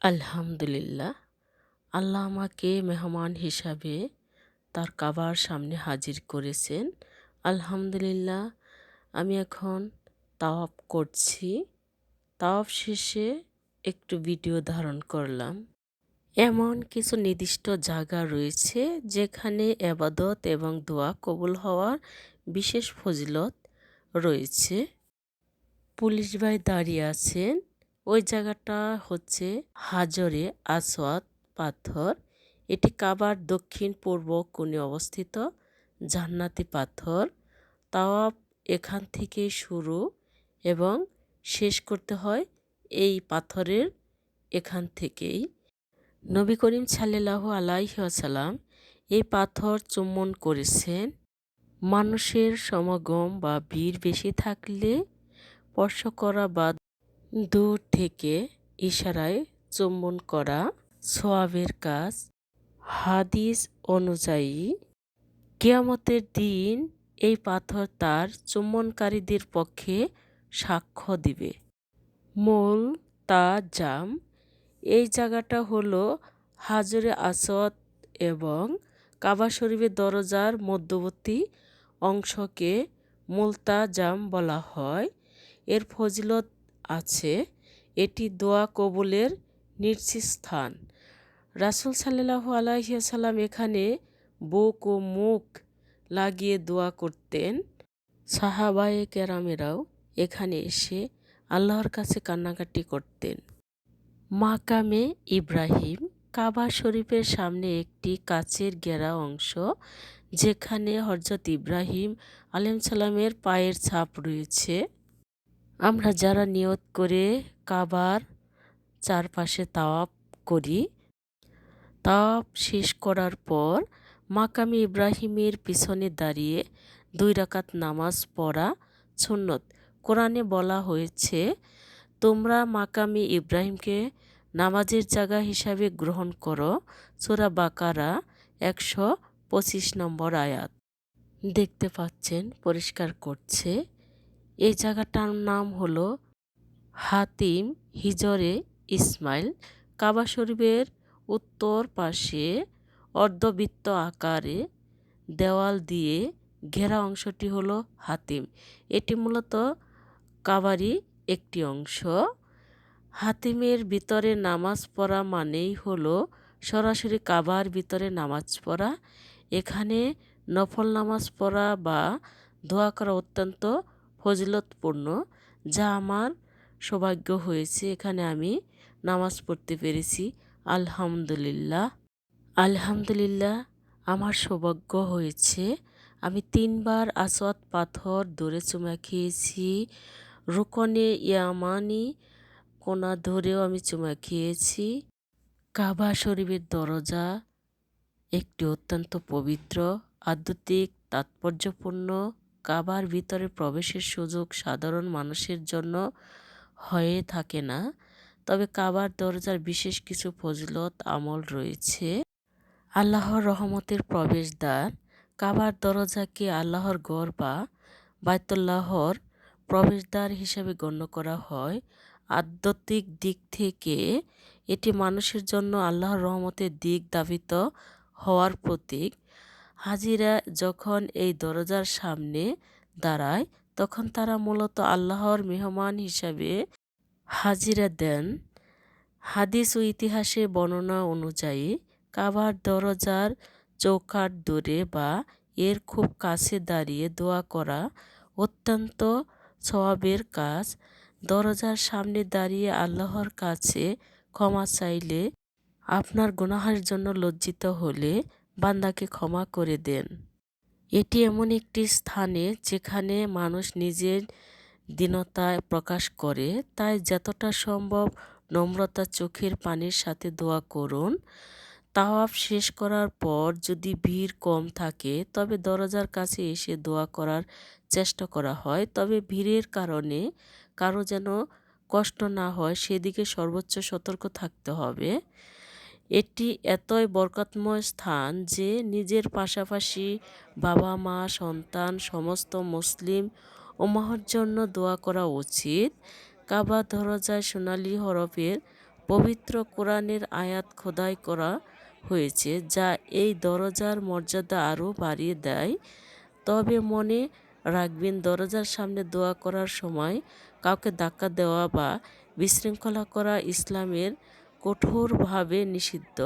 আলহামদুলিল্লাহ, আল্লাহ আমাকে মেহমান হিসাবে তার কাবার সামনে হাজির করেছেন। আলহামদুলিল্লাহ, আমি এখন তাওয়াফ করছি। তাওয়াফ শেষে একটু ভিডিও ধারণ করলাম। এমন কিছু নির্দিষ্ট জায়গা রয়েছে যেখানে এবাদত এবং দোয়া কবুল হওয়ার বিশেষ ফজিলত রয়েছে। পুলিশ ভাই দাঁড়িয়ে আছেন। ওই জায়গাটা হচ্ছে হাজরে আসওয়াদ পাথর। এটি কাবার দক্ষিণ পূর্ব কোণে অবস্থিত জান্নাতি পাথর। তাওয়াফ এখান থেকেই শুরু এবং শেষ করতে হয় এই পাথরের এখান থেকেই। নবী করিম সাল্লাল্লাহু আলাইহি ওয়াসাল্লাম এই পাথর চুম্বন করেছেন। মানুষের সমাগম বা ভিড় বেশি থাকলে স্পর্শ করা বা দূর থেকে ইশারায় চুম্বন করা সওয়াবের কাজ। হাদিস অনুযায়ী কিয়ামতের দিন এই পাথর তার চুম্বনকারীদের পক্ষে সাক্ষ্য দিবে। মূল জাম এই জায়গাটা হলো হাজরে আসওয়াদ এবং কাবা শরীফের দরজার মধ্যবর্তী অংশকে মুলতাজাম বলা হয়। এর ফজিলত আছে, এটি দোয়া কবুলের নিশ্চিত স্থান। রাসূল সাল্লাল্লাহু আলাইহি ওয়াসাল্লাম এখানে বুক ও মুখ লাগিয়ে দোয়া করতেন। সাহাবায়ে কেরামেরাও এখানে এসে আল্লাহর কাছে কান্নাকাটি করতেন। মাকামে ইব্রাহিম কাবা শরীফের সামনে একটি কাচের ঘেরা অংশ যেখানে হযরত ইব্রাহিম আলাইহিসসালামের পায়ের ছাপ রয়েছে। আমরা যারা নিয়ত করে কাবার চারপাশে তাওয়াফ করি, তাওয়াফ শেষ করার পর মাকামে ইব্রাহিমের পিছনে দাঁড়িয়ে 2 রাকাত নামাজ পড়া সুন্নত। কোরআনে বলা হয়েছে, তোমরা মাকামে ইব্রাহিমকে নামাজের জায়গা হিসাবে গ্রহণ করো। সূরা বাকারা 125 নম্বর আয়াত। দেখতে পাচ্ছেন পরিষ্কার করছে। এই জায়গাটার নাম হলো হাতিম হিজরে ইসমাইল। কাবা শরীফের উত্তর পাশে অর্ধবৃত্ত আকারে দেওয়াল দিয়ে ঘেরা অংশটি হলো হাতিম। এটি মূলত কাবারই একটি অংশ। হাতিমের ভিতরে নামাজ পড়া মানেই হলো সরাসরি কাবার ভিতরে নামাজ পড়া। এখানে নফল নামাজ পড়া বা দোয়া করা অত্যন্ত ফজিলতপূর্ণ, যা আমার সৌভাগ্য হয়েছে। এখানে আমি নামাজ পড়তে পেরেছি। আলহামদুলিল্লাহ, আলহামদুলিল্লাহ, আমার সৌভাগ্য হয়েছে। আমি 3 বার আসওয়াদ পাথর ধরে চুমা খেয়েছি। রুকনে ইয়ামানি কোনা ধরেও আমি চুমা খেয়েছি। কাবা শরীফের দরজা একটি অত্যন্ত পবিত্র, আধ্যাত্মিক তাৎপর্যপূর্ণ। কাবার ভিতরে প্রবেশের সুযোগ সাধারণ মানুষের জন্য হয়ে থাকে না, তবে কাবার দরজার বিশেষ কিছু ফজিলত আমল রয়েছে। আল্লাহর রহমতের প্রবেশদ্বার। কাবার দরজাকে আল্লাহর ঘর বা বাইতুল্লাহর প্রবেশদ্বার হিসাবে গণ্য করা হয়। আধ্যাত্মিক দিক থেকে এটি মানুষের জন্য আল্লাহর রহমতের দিক ধাবিত হওয়ার প্রতীক। হাজিরা যখন এই দরজার সামনে দাঁড়ায় তখন তারা মূলত আল্লাহর মেহমান হিসাবে হাজিরা দেন। হাদিস ও ইতিহাসে বর্ণনা অনুযায়ী কাবার দরজার চৌকাঠ ধরে বা এর খুব কাছে দাঁড়িয়ে দোয়া করা অত্যন্ত সওয়াবের কাজ। দরজার সামনে দাঁড়িয়ে আল্লাহর কাছে ক্ষমা চাইলে, আপনার গুনাহের জন্য লজ্জিত হলে বান্দাকে ক্ষমা করে দেন। এটি এমন একটি স্থানে যেখানে মানুষ নিজের দীনতা প্রকাশ করে, তাই যতটা সম্ভব নম্রতা চোখের পানির সাথে দোয়া করুন। তাওয়াফ শেষ করার পর যদি ভিড় কম থাকে তবে দরজার কাছে এসে দোয়া করার চেষ্টা করা হয়, তবে ভিড়ের কারণে কারো যেন কষ্ট না হয় সেদিকে সর্বোচ্চ সতর্ক থাকতে হবে। এটি এতই বরকতময় স্থান যে নিজের পাশাপাশি বাবা মা সন্তান সমস্ত মুসলিম উম্মাহর জন্য দোয়া করা উচিত। কাবা দরজায় সোনালী হরফের পবিত্র কোরআনের আয়াত খোদাই করা হয়েছে, যা এই দরজার মর্যাদা আরও বাড়িয়ে দেয়। তবে মনে রাখবেন, দরজার সামনে দোয়া করার সময় কাউকে ধাক্কা দেওয়া বা বিশৃঙ্খলা করা ইসলামের কঠোরভাবে নিষিদ্ধ।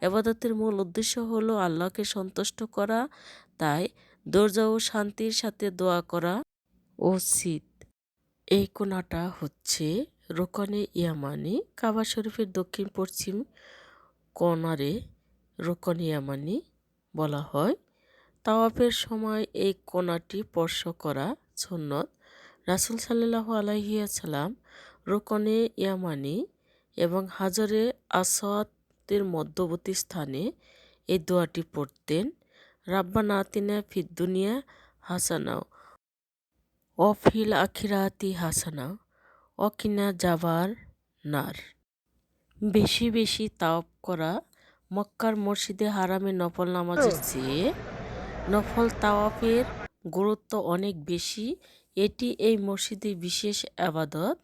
ইবাদতের মূল উদ্দেশ্য হলো আল্লাহকে সন্তুষ্ট করা, তাই ধৈর্য ও শান্তির সাথে দোয়া করা উচিত। এই কোণাটা হচ্ছে রুকনে ইয়ামানি। কাবা শরীফের দক্ষিণ পশ্চিম কর্নারে রুকনে ইয়ামানি বলা হয়। তাওয়াফের সময় এই কোণাটি স্পর্শ করা সুন্নত। রাসূল সাল্লাল্লাহু আলাইহি ওয়াসাল্লাম রুকনে ইয়ামানি এবং হাজরে আসওয়াদের মধ্যবর্তী স্থানে এই দোয়াটি পড়তেন। রাব্বানা আতিনা ফিদ দুনিয়া হাসানা ওয়া ফিল আখিরাতি হাসানা ওয়া কিনা আযাবান নার। বেশি বেশি তাওয়াফ করা। মক্কার মসজিদে হারামে নফল নামাজের চেয়ে নফল তাওয়াফের গুরুত্ব অনেক বেশি। এটি এই মসজিদের বিশেষ ইবাদত।